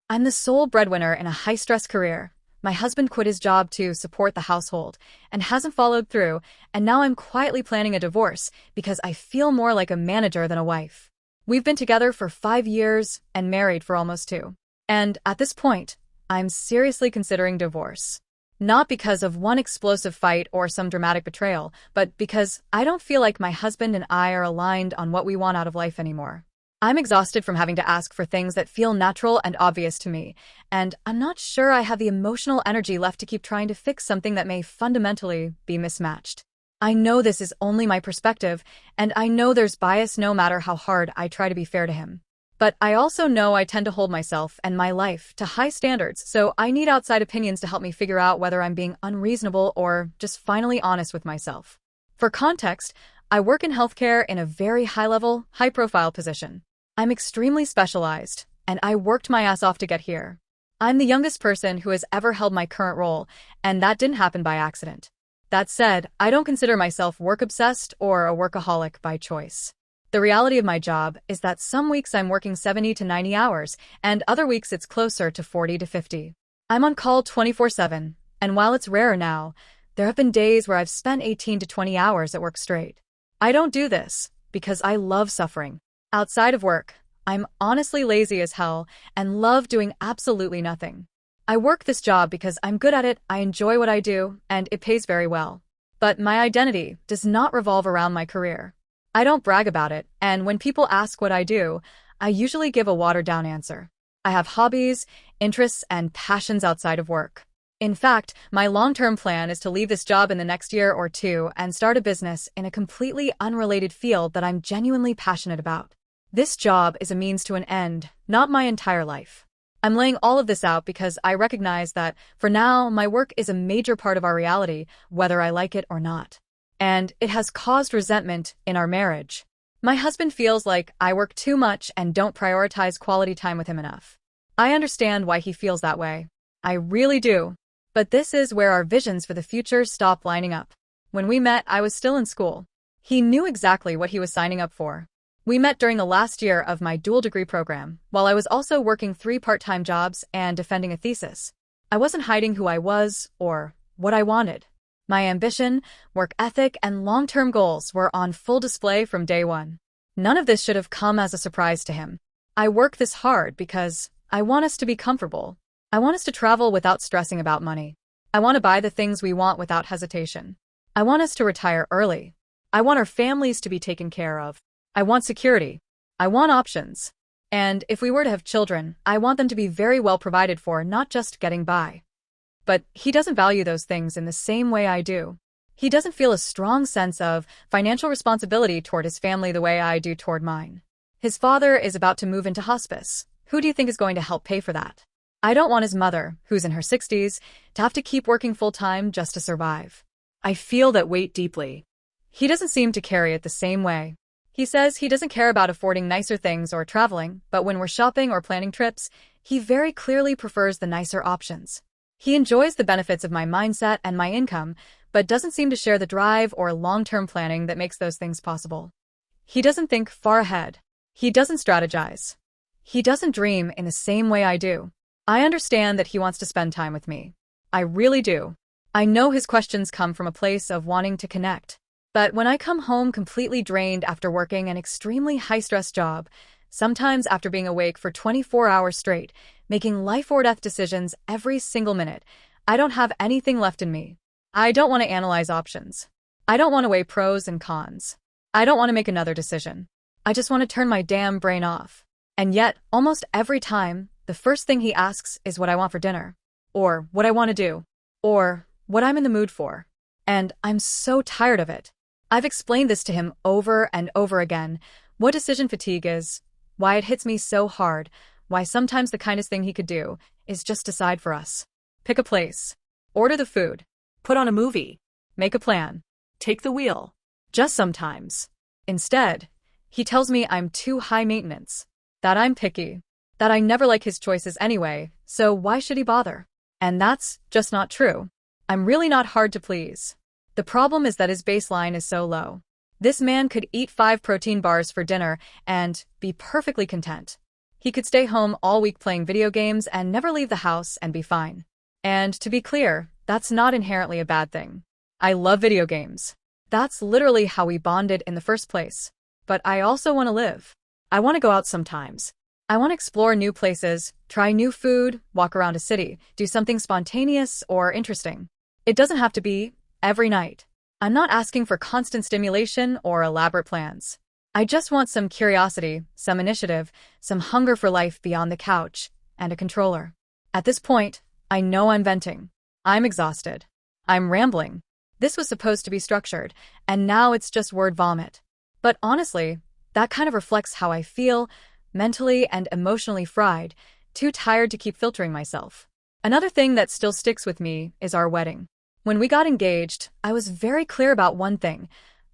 I'm the sole breadwinner in a high-stress career. My husband quit his job to support the household and hasn't followed through, and now I'm quietly planning a divorce because I feel more like a manager than a wife. We've been together for 5 years and married for almost 2. And at this point, I'm seriously considering divorce. Not because of one explosive fight or some dramatic betrayal, but because I don't feel like my husband and I are aligned on what we want out of life anymore. I'm exhausted from having to ask for things that feel natural and obvious to me, and I'm not sure I have the emotional energy left to keep trying to fix something that may fundamentally be mismatched. I know this is only my perspective, and I know there's bias no matter how hard I try to be fair to him. But I also know I tend to hold myself and my life to high standards, so I need outside opinions to help me figure out whether I'm being unreasonable or just finally honest with myself. For context, I work in healthcare in a very high-level, high-profile position. I'm extremely specialized, and I worked my ass off to get here. I'm the youngest person who has ever held my current role, and that didn't happen by accident. That said, I don't consider myself work-obsessed or a workaholic by choice. The reality of my job is that some weeks I'm working 70 to 90 hours, and other weeks it's closer to 40 to 50. I'm on call 24/7, and while it's rarer now, there have been days where I've spent 18 to 20 hours at work straight. I don't do this because I love suffering. Outside of work, I'm honestly lazy as hell and love doing absolutely nothing. I work this job because I'm good at it, I enjoy what I do, and it pays very well. But my identity does not revolve around my career. I don't brag about it, and when people ask what I do, I usually give a watered-down answer. I have hobbies, interests, and passions outside of work. In fact, my long-term plan is to leave this job in the next year or two and start a business in a completely unrelated field that I'm genuinely passionate about. This job is a means to an end, not my entire life. I'm laying all of this out because I recognize that, for now, my work is a major part of our reality, whether I like it or not. And it has caused resentment in our marriage. My husband feels like I work too much and don't prioritize quality time with him enough. I understand why he feels that way. I really do. But this is where our visions for the future stop lining up. When we met, I was still in school. He knew exactly what he was signing up for. We met during the last year of my dual degree program, while I was also working 3 part-time jobs and defending a thesis. I wasn't hiding who I was or what I wanted. My ambition, work ethic, and long-term goals were on full display from day one. None of this should have come as a surprise to him. I work this hard because I want us to be comfortable. I want us to travel without stressing about money. I want to buy the things we want without hesitation. I want us to retire early. I want our families to be taken care of. I want security. I want options. And if we were to have children, I want them to be very well provided for, not just getting by. But he doesn't value those things in the same way I do. He doesn't feel a strong sense of financial responsibility toward his family the way I do toward mine. His father is about to move into hospice. Who do you think is going to help pay for that? I don't want his mother, who's in her 60s, to have to keep working full-time just to survive. I feel that weight deeply. He doesn't seem to carry it the same way. He says he doesn't care about affording nicer things or traveling, but when we're shopping or planning trips, he very clearly prefers the nicer options. He enjoys the benefits of my mindset and my income, but doesn't seem to share the drive or long-term planning that makes those things possible. He doesn't think far ahead. He doesn't strategize. He doesn't dream in the same way I do. I understand that he wants to spend time with me. I really do. I know his questions come from a place of wanting to connect. But when I come home completely drained after working an extremely high-stress job, sometimes after being awake for 24 hours straight, making life-or-death decisions every single minute, I don't have anything left in me. I don't want to analyze options. I don't want to weigh pros and cons. I don't want to make another decision. I just want to turn my damn brain off. And yet, almost every time, the first thing he asks is what I want for dinner, or what I want to do, or what I'm in the mood for. And I'm so tired of it. I've explained this to him over and over again, what decision fatigue is, why it hits me so hard, why sometimes the kindest thing he could do is just decide for us. Pick a place. Order the food. Put on a movie. Make a plan. Take the wheel. Just sometimes. Instead, he tells me I'm too high maintenance, that I'm picky, that I never like his choices anyway, so why should he bother? And that's just not true. I'm really not hard to please. The problem is that his baseline is so low. This man could eat 5 protein bars for dinner and be perfectly content. He could stay home all week playing video games and never leave the house and be fine. And to be clear, that's not inherently a bad thing. I love video games. That's literally how we bonded in the first place. But I also want to live. I want to go out sometimes. I want to explore new places, try new food, walk around a city, do something spontaneous or interesting. It doesn't have to be every night. I'm not asking for constant stimulation or elaborate plans. I just want some curiosity, some initiative, some hunger for life beyond the couch, and a controller. At this point, I know I'm venting. I'm exhausted. I'm rambling. This was supposed to be structured, and now it's just word vomit. But honestly, that kind of reflects how I feel, mentally and emotionally fried, too tired to keep filtering myself. Another thing that still sticks with me is our wedding. When we got engaged, I was very clear about one thing.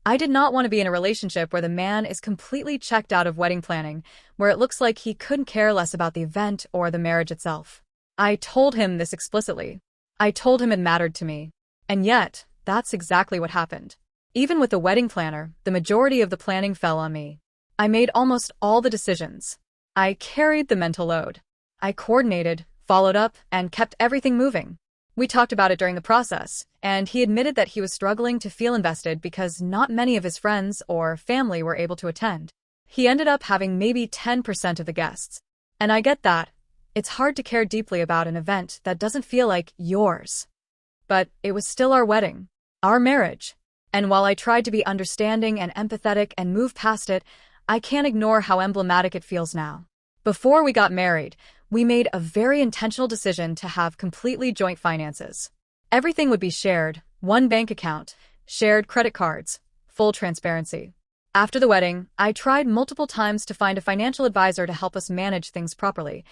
I did not want to be in a relationship where the man is completely checked out of wedding planning, where it looks like he couldn't care less about the event or the marriage itself. I told him this explicitly. I told him it mattered to me. And yet, that's exactly what happened. Even with the wedding planner, the majority of the planning fell on me. I made almost all the decisions. I carried the mental load. I coordinated, followed up, and kept everything moving. We talked about it during the process, and he admitted that he was struggling to feel invested because not many of his friends or family were able to attend. He ended up having maybe 10% of the guests. And I get that. It's hard to care deeply about an event that doesn't feel like yours. But it was still our wedding, our marriage. And while I tried to be understanding and empathetic and move past it, I can't ignore how emblematic it feels now. Before we got married, we made a very intentional decision to have completely joint finances. Everything would be shared, one bank account, shared credit cards, full transparency. After the wedding, I tried multiple times to find a financial advisor to help us manage things properly.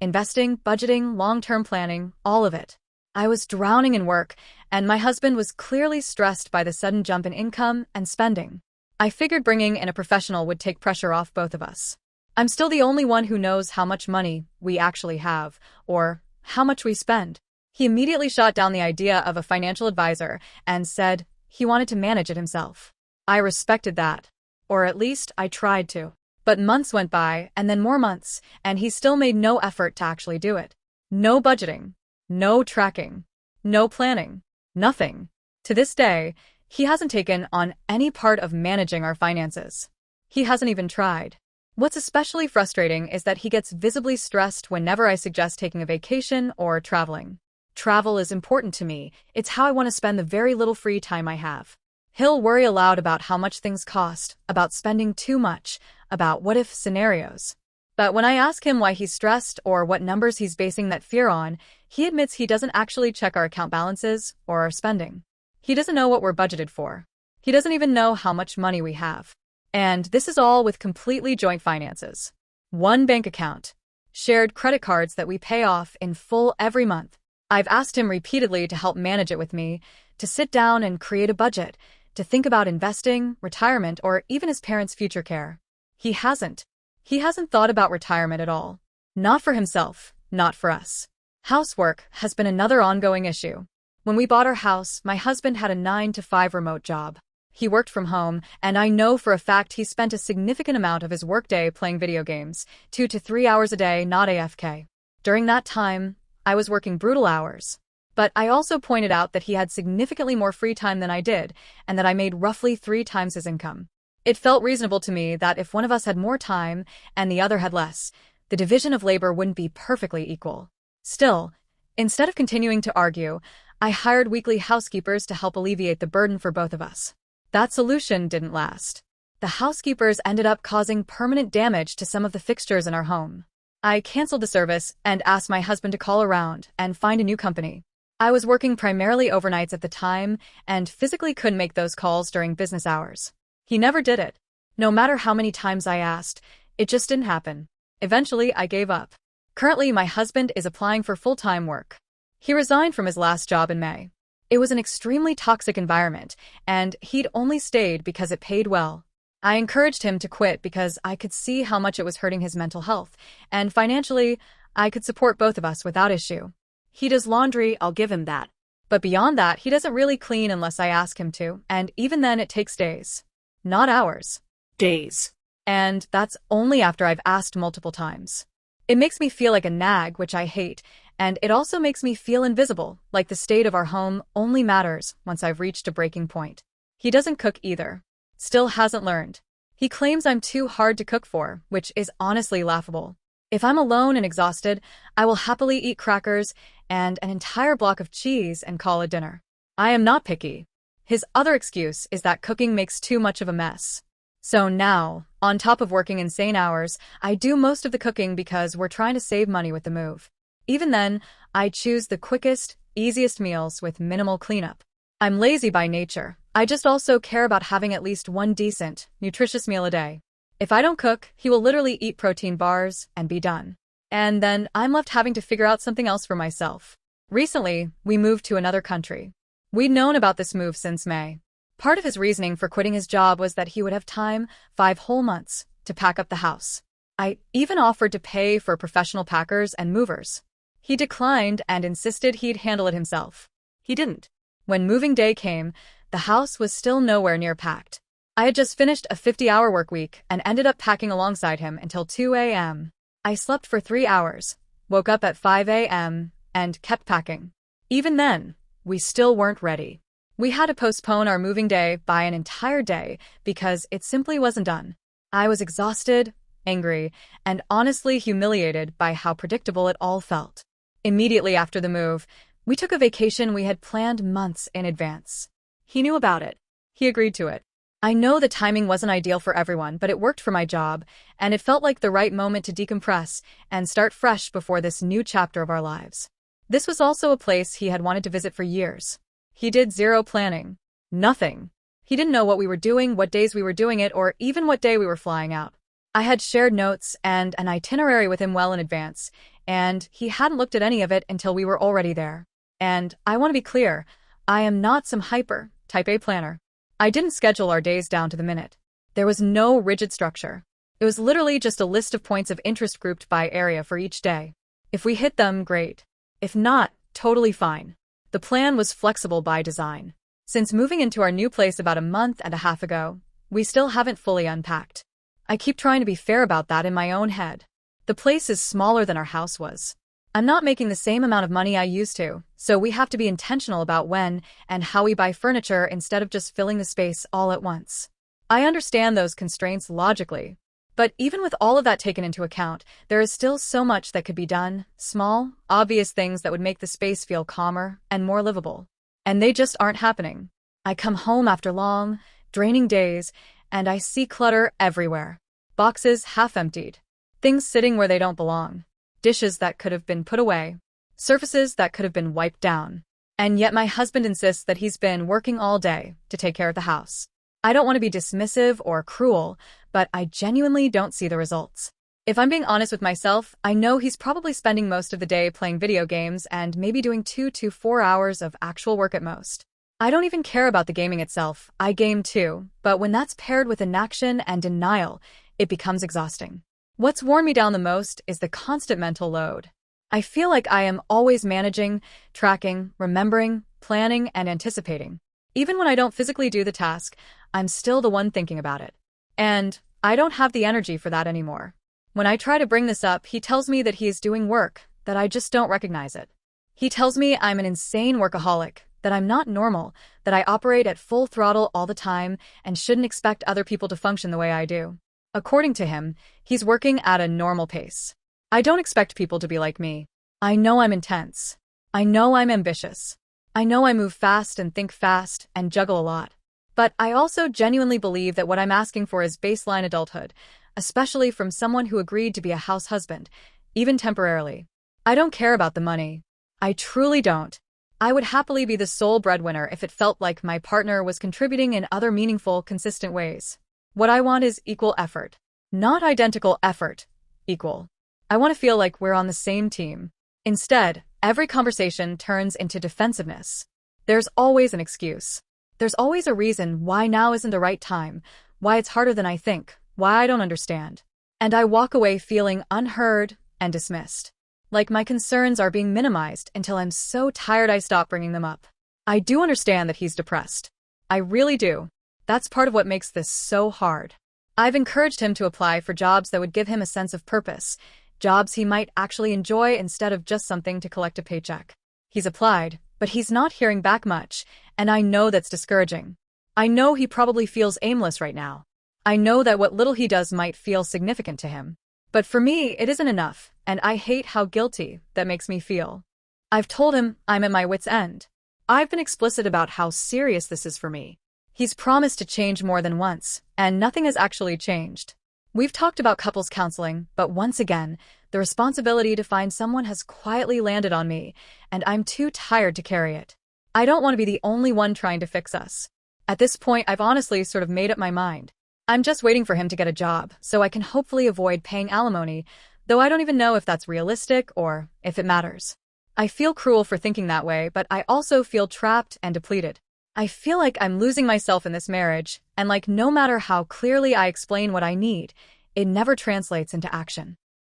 Investing, budgeting, long-term planning, all of it. I was drowning in work, and my husband was clearly stressed by the sudden jump in income and spending. I figured bringing in a professional would take pressure off both of us. I'm still the only one who knows how much money we actually have, or how much we spend. He immediately shot down the idea of a financial advisor and said he wanted to manage it himself. I respected that. Or at least I tried to. But months went by, and then more months, and he still made no effort to actually do it. No budgeting. No tracking. No planning. Nothing. To this day, he hasn't taken on any part of managing our finances. He hasn't even tried. What's especially frustrating is that he gets visibly stressed whenever I suggest taking a vacation or traveling. Travel is important to me. It's how I want to spend the very little free time I have. He'll worry aloud about how much things cost, about spending too much, about what-if scenarios. But when I ask him why he's stressed or what numbers he's basing that fear on, he admits he doesn't actually check our account balances or our spending. He doesn't know what we're budgeted for. He doesn't even know how much money we have. And this is all with completely joint finances. One bank account. Shared credit cards that we pay off in full every month. I've asked him repeatedly to help manage it with me, to sit down and create a budget, to think about investing, retirement, or even his parents' future care. He hasn't. He hasn't thought about retirement at all. Not for himself, not for us. Housework has been another ongoing issue. When we bought our house, my husband had a 9-to-5 remote job. He worked from home, and I know for a fact he spent a significant amount of his workday playing video games, 2 to 3 hours a day, not AFK. During that time, I was working brutal hours. But I also pointed out that he had significantly more free time than I did, and that I made roughly 3 times his income. It felt reasonable to me that if one of us had more time and the other had less, the division of labor wouldn't be perfectly equal. Still, instead of continuing to argue, I hired weekly housekeepers to help alleviate the burden for both of us. That solution didn't last. The housekeepers ended up causing permanent damage to some of the fixtures in our home. I canceled the service and asked my husband to call around and find a new company. I was working primarily overnights at the time and physically couldn't make those calls during business hours. He never did it. No matter how many times I asked, it just didn't happen. Eventually, I gave up. Currently, my husband is applying for full-time work. He resigned from his last job in May. It was an extremely toxic environment, and he'd only stayed because it paid well. I encouraged him to quit because I could see how much it was hurting his mental health, and financially, I could support both of us without issue. He does laundry, I'll give him that. But beyond that, he doesn't really clean unless I ask him to, and even then it takes days. Not hours. Days. And that's only after I've asked multiple times. It makes me feel like a nag, which I hate, and it also makes me feel invisible, like the state of our home only matters once I've reached a breaking point. He doesn't cook either. Still hasn't learned. He claims I'm too hard to cook for, which is honestly laughable. If I'm alone and exhausted, I will happily eat crackers and an entire block of cheese and call it dinner. I am not picky. His other excuse is that cooking makes too much of a mess. So now, on top of working insane hours, I do most of the cooking because we're trying to save money with the move. Even then, I choose the quickest, easiest meals with minimal cleanup. I'm lazy by nature. I just also care about having at least one decent, nutritious meal a day. If I don't cook, he will literally eat protein bars and be done. And then I'm left having to figure out something else for myself. Recently, we moved to another country. We'd known about this move since May. Part of his reasoning for quitting his job was that he would have time, 5 whole months, to pack up the house. I even offered to pay for professional packers and movers. He declined and insisted he'd handle it himself. He didn't. When moving day came, the house was still nowhere near packed. I had just finished a 50-hour work week and ended up packing alongside him until 2 a.m. I slept for 3 hours, woke up at 5 a.m., and kept packing. Even then, we still weren't ready. We had to postpone our moving day by an entire day because it simply wasn't done. I was exhausted, angry, and honestly humiliated by how predictable it all felt. Immediately after the move, we took a vacation we had planned months in advance. He knew about it. He agreed to it. I know the timing wasn't ideal for everyone, but it worked for my job, and it felt like the right moment to decompress and start fresh before this new chapter of our lives. This was also a place he had wanted to visit for years. He did zero planning. Nothing. He didn't know what we were doing, what days we were doing it, or even what day we were flying out. I had shared notes and an itinerary with him well in advance, and he hadn't looked at any of it until we were already there. And I want to be clear, I am not some hyper, type A planner. I didn't schedule our days down to the minute. There was no rigid structure. It was literally just a list of points of interest grouped by area for each day. If we hit them, great. If not, totally fine. The plan was flexible by design. Since moving into our new place about a month and a half ago, we still haven't fully unpacked. I keep trying to be fair about that in my own head. The place is smaller than our house was. I'm not making the same amount of money I used to, so we have to be intentional about when and how we buy furniture instead of just filling the space all at once. I understand those constraints logically, but even with all of that taken into account, there is still so much that could be done, small, obvious things that would make the space feel calmer and more livable. And they just aren't happening. I come home after long, draining days, and I see clutter everywhere. Boxes half emptied. Things sitting where they don't belong. Dishes that could have been put away. Surfaces that could have been wiped down. And yet my husband insists that he's been working all day to take care of the house. I don't want to be dismissive or cruel, but I genuinely don't see the results. If I'm being honest with myself, I know he's probably spending most of the day playing video games and maybe doing 2 to 4 hours of actual work at most. I don't even care about the gaming itself. I game too, but when that's paired with inaction and denial, it becomes exhausting. What's worn me down the most is the constant mental load. I feel like I am always managing, tracking, remembering, planning, and anticipating. Even when I don't physically do the task, I'm still the one thinking about it. And I don't have the energy for that anymore. When I try to bring this up, he tells me that he is doing work, that I just don't recognize it. He tells me I'm an insane workaholic, that I'm not normal, that I operate at full throttle all the time and shouldn't expect other people to function the way I do. According to him, he's working at a normal pace. I don't expect people to be like me. I know I'm intense. I know I'm ambitious. I know I move fast and think fast and juggle a lot. But I also genuinely believe that what I'm asking for is baseline adulthood, especially from someone who agreed to be a house husband, even temporarily. I don't care about the money. I truly don't. I would happily be the sole breadwinner if it felt like my partner was contributing in other meaningful, consistent ways. What I want is equal effort. Not identical effort. Equal. I want to feel like we're on the same team. Instead, every conversation turns into defensiveness. There's always an excuse. There's always a reason why now isn't the right time, why it's harder than I think, why I don't understand. And I walk away feeling unheard and dismissed. Like my concerns are being minimized until I'm so tired I stop bringing them up. I do understand that he's depressed. I really do. That's part of what makes this so hard. I've encouraged him to apply for jobs that would give him a sense of purpose, jobs he might actually enjoy instead of just something to collect a paycheck. He's applied, but he's not hearing back much, and I know that's discouraging. I know he probably feels aimless right now. I know that what little he does might feel significant to him. But for me, it isn't enough, and I hate how guilty that makes me feel. I've told him I'm at my wit's end. I've been explicit about how serious this is for me. He's promised to change more than once, and nothing has actually changed. We've talked about couples counseling, but once again, the responsibility to find someone has quietly landed on me, and I'm too tired to carry it. I don't want to be the only one trying to fix us. At this point, I've honestly sort of made up my mind. I'm just waiting for him to get a job, so I can hopefully avoid paying alimony, though I don't even know if that's realistic or if it matters. I feel cruel for thinking that way, but I also feel trapped and depleted. I feel like I'm losing myself in this marriage, and like no matter how clearly I explain what I need, it never translates into action.